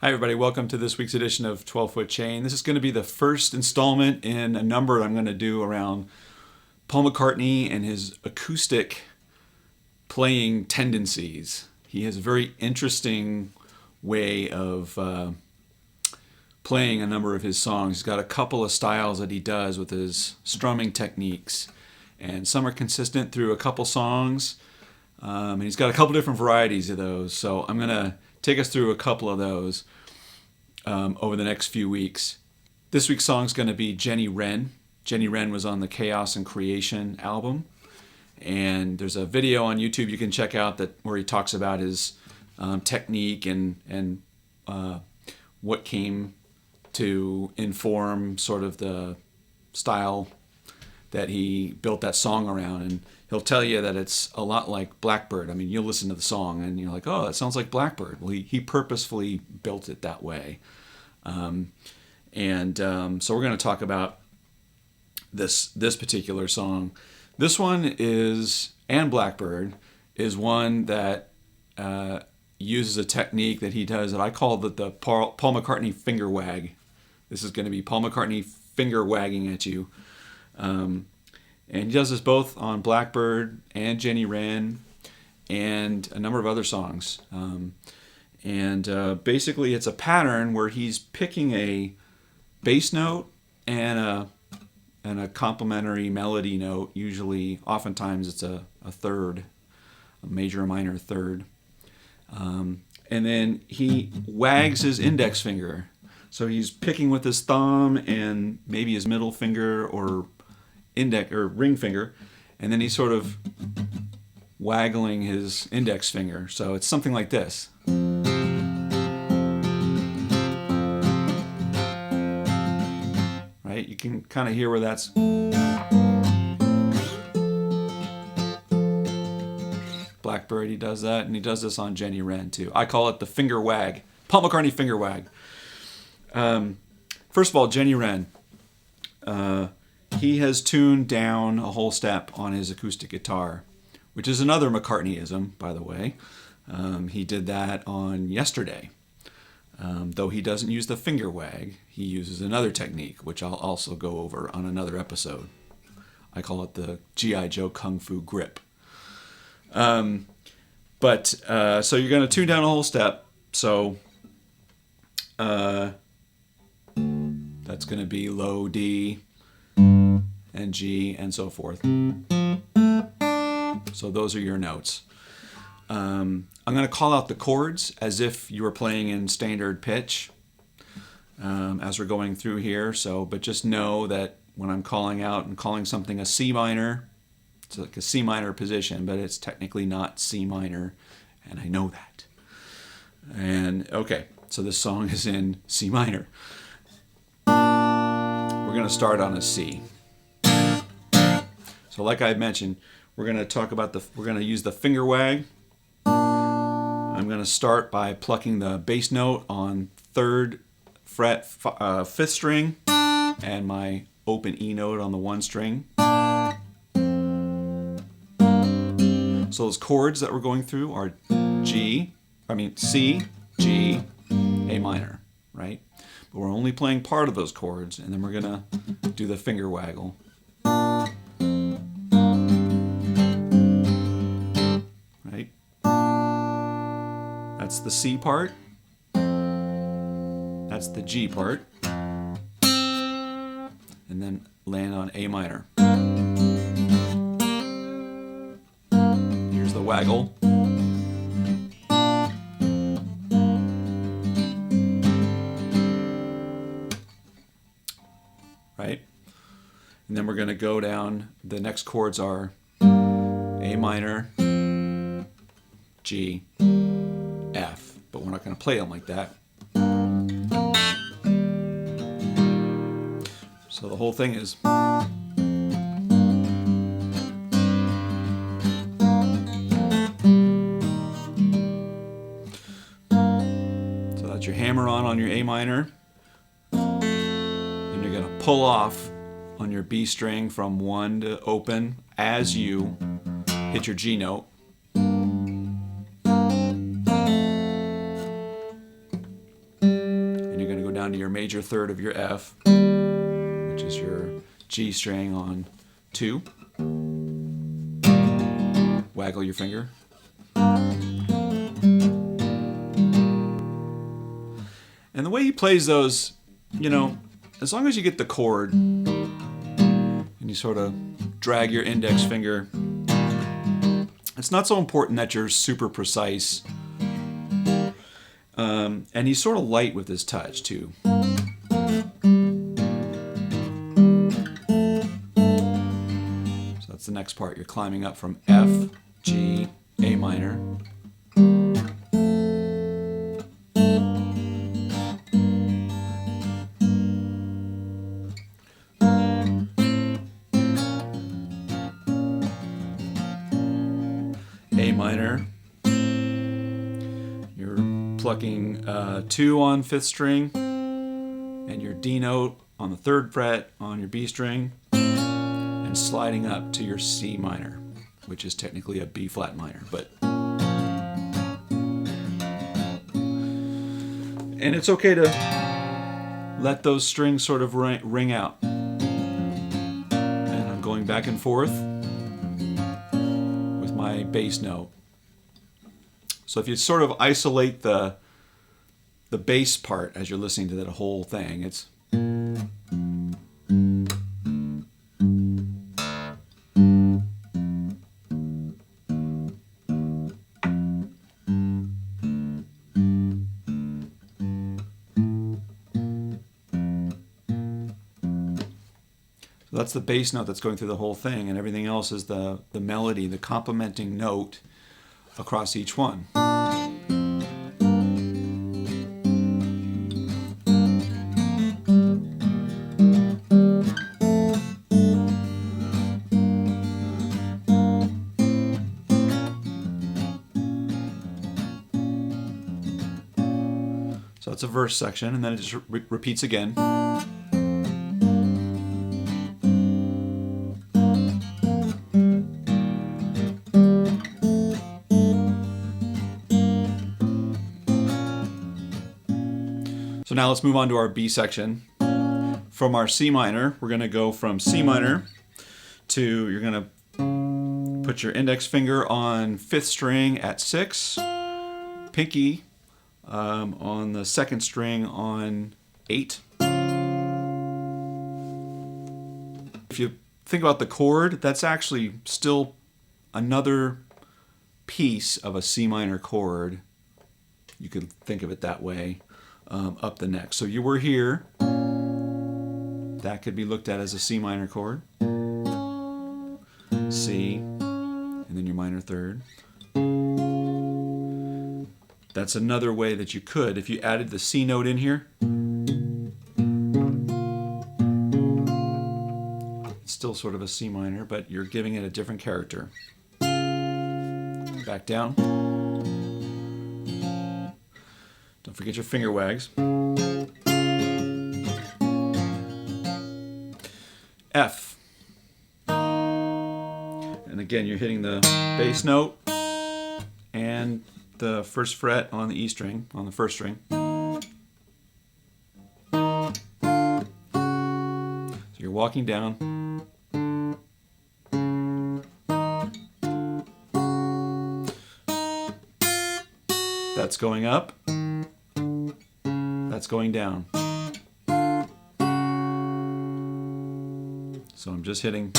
Hi everybody, welcome to this week's edition of 12-Foot Chain. This is going to be the first installment in a number I'm going to do around Paul McCartney and his acoustic playing tendencies. He has a very interesting way of playing a number of his songs. He's got a couple of styles that he does with his strumming techniques, and some are consistent through a couple songs, and he's got a couple different varieties of those. So I'm going to take us through a couple of those over the next few weeks. This week's song is going to be Jenny Wren. Jenny Wren was on the Chaos and Creation album, and there's a video on YouTube you can check out where he talks about his technique and what came to inform sort of the style that he built that song around. And he'll tell you that it's a lot like Blackbird. I mean, you'll listen to the song and you're like, oh, that sounds like Blackbird. Well, he purposefully built it that way. So we're going to talk about this particular song. This one and Blackbird is one that uses a technique that he does that I call the Paul McCartney finger wag. This is going to be Paul McCartney finger wagging at you. And he does this both on Blackbird and Jenny Wren and a number of other songs. Basically it's a pattern where he's picking a bass note and a complementary melody note. Oftentimes it's a third, a major or minor third. And then he wags his index finger. So he's picking with his thumb and maybe his middle finger or index or ring finger, and then he's sort of waggling his index finger. So it's something like this. Right? You can kind of hear where that's Blackbird. He does that, and he does this on Jenny Wren too. I call it the finger wag. Paul McCartney finger wag. First of all, Jenny Wren. He has tuned down a whole step on his acoustic guitar, which is another McCartneyism, by the way. He did that on Yesterday. Though he doesn't use the finger wag, he uses another technique, which I'll also go over on another episode. I call it the G.I. Joe Kung Fu grip. So you're going to tune down a whole step. So that's going to be low D and G and so forth. So those are your notes. I'm going to call out the chords as if you were playing in standard pitch as we're going through here. But just know that when I'm calling out and calling something a C minor, it's like a C minor position, but it's technically not C minor, and I know that. And okay, so this song is in C minor. We're going to start on a C. So like I mentioned, we're going to talk about we're going to use the finger wag. I'm going to start by plucking the bass note on 3rd fret, 5th string, and my open E note on the 1 string. So those chords that we're going through are C, G, A minor, right? But we're only playing part of those chords, and then we're going to do the finger waggle. Right? That's the C part. That's the G part. And then land on A minor. Here's the waggle. Right? And then we're going to go down. The next chords are A minor, G, F. But we're not going to play them like that. So the whole thing is. So that's your hammer on your A minor. And you're going to pull off on your B string from 1 to open as you hit your G note. down to your major third of your F, which is your G string on 2. Waggle your finger. And the way he plays those, you know, as long as you get the chord and you sort of drag your index finger, it's not so important that you're super precise. And he's sort of light with his touch too. So that's the next part. You're climbing up from F, G, A minor. A minor. You're plucking 2 on 5th string and your D note on the 3rd fret on your B string and sliding up to your C minor, which is technically a B flat minor, but and it's okay to let those strings sort of ring out. And I'm going back and forth with my bass note. So if you sort of isolate the bass part as you're listening to that whole thing, it's so that's the bass note that's going through the whole thing, and everything else is the melody, the complementing note across each one. So it's a verse section, and then it just repeats again. So now let's move on to our B section. From our C minor, we're going to go from C minor to, you're going to put your index finger on 5th string at 6, pinky on the 2nd string on 8. If you think about the chord, that's actually still another piece of a C minor chord. You could think of it that way, up the neck. So you were here. That could be looked at as a C minor chord. C, and then your minor third. That's another way that you could, if you added the C note in here, it's still sort of a C minor, but you're giving it a different character. Back down. Don't forget your finger wags. F. And again, you're hitting the bass note and the 1st fret on the E string, on the 1st string. So you're walking down. That's going up. That's going down. So I'm just hitting.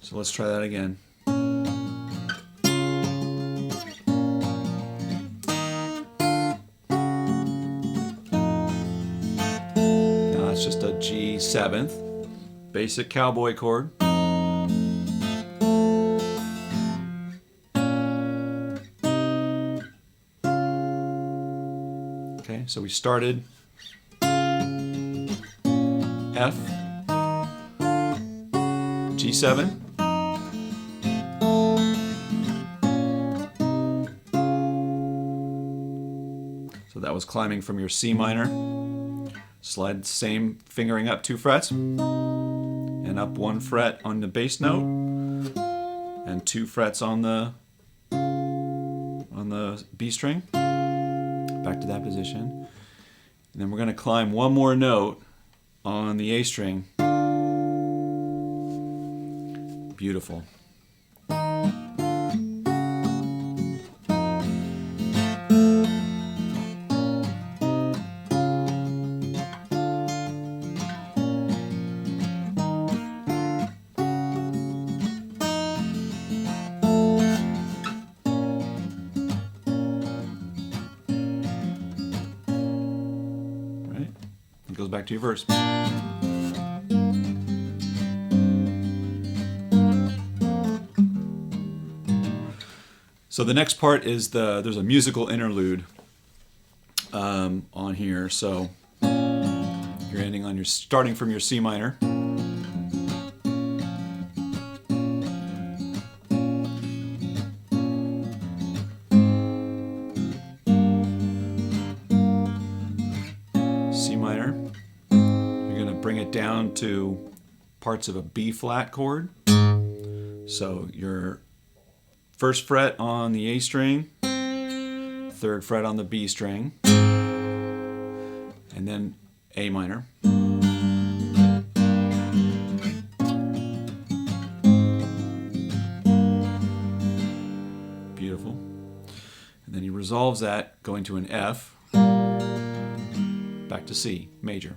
So let's try that again. Now it's just a G 7th, basic cowboy chord. Okay, so we started F, G7, so that was climbing from your C minor, slide same fingering up 2 frets, and up 1 fret on the bass note, and 2 frets on the B string, back to that position. And then we're going to climb one more note on the A string. Beautiful. It goes back to your verse. So the next part is there's a musical interlude on here. So you're starting from your C minor. C minor. You're going to bring it down to parts of a B flat chord. So your first fret on the A string, third fret on the B string, and then A minor. Beautiful. And then he resolves that going to an F, back to C, major.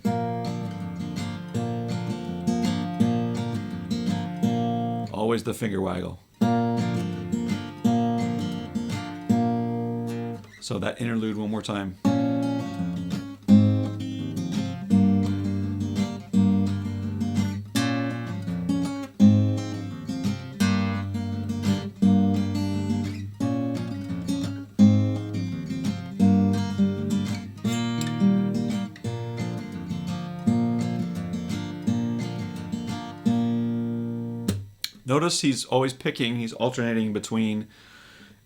Always the finger waggle. So that interlude one more time. Notice he's alternating between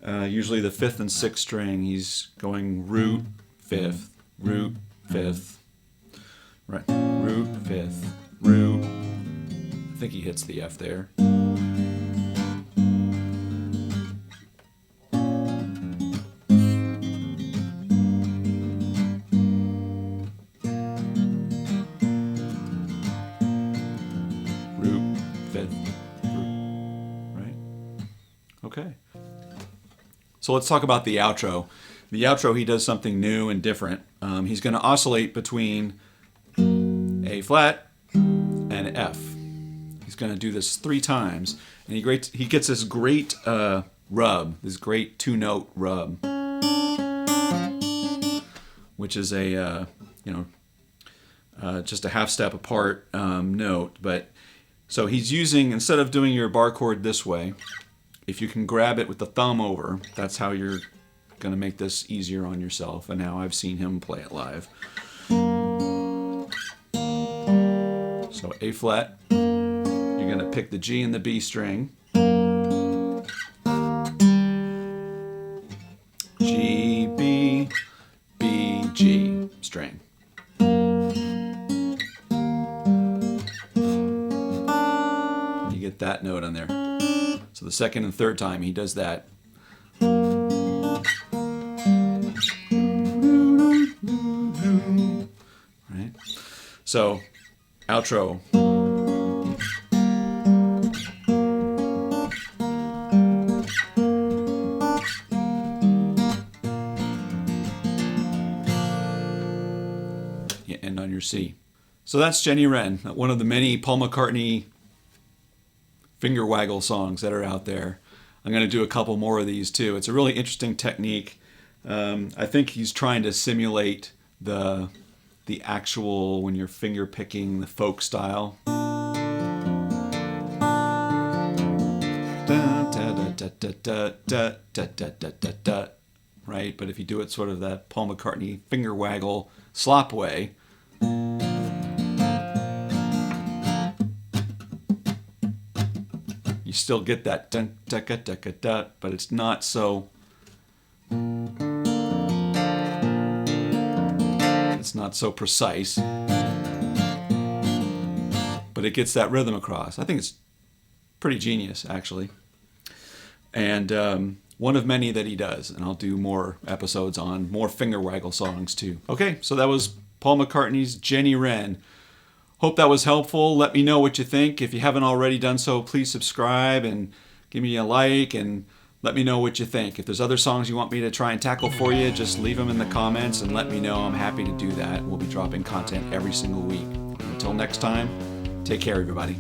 usually the fifth and sixth string. He's going root, fifth, right? Root, fifth, root. I think he hits the F there. Root, fifth, root, right? Okay. So let's talk about the outro. The outro, he does something new and different. He's going to oscillate between A flat and F. He's going to do this 3 times, and he gets this great rub, this great 2-note rub, which is a just a half step apart note. But so he's using, instead of doing your bar chord this way, if you can grab it with the thumb over, that's how you're going to make this easier on yourself. And now I've seen him play it live. So A flat, you're going to pick the G and the B string. G, B, B, G string. You get that note on there. So the second and third time he does that. Right? So, outro. You end on your C. So that's Jenny Wren, one of the many Paul McCartney finger waggle songs that are out there. I'm going to do a couple more of these too. It's a really interesting technique. I think he's trying to simulate the actual, when you're finger picking, the folk style. Right? But if you do it sort of that Paul McCartney finger waggle slop way, you still get that dun dun dun dun dun, but it's not so. It's not so precise, but it gets that rhythm across. I think it's pretty genius, actually. And one of many that he does, and I'll do more episodes on more finger waggle songs too. Okay, so that was Paul McCartney's Jenny Wren. Hope that was helpful. Let me know what you think. If you haven't already done so, please subscribe and give me a like and let me know what you think. If there's other songs you want me to try and tackle for you, just leave them in the comments and let me know. I'm happy to do that. We'll be dropping content every single week. Until next time, take care, everybody.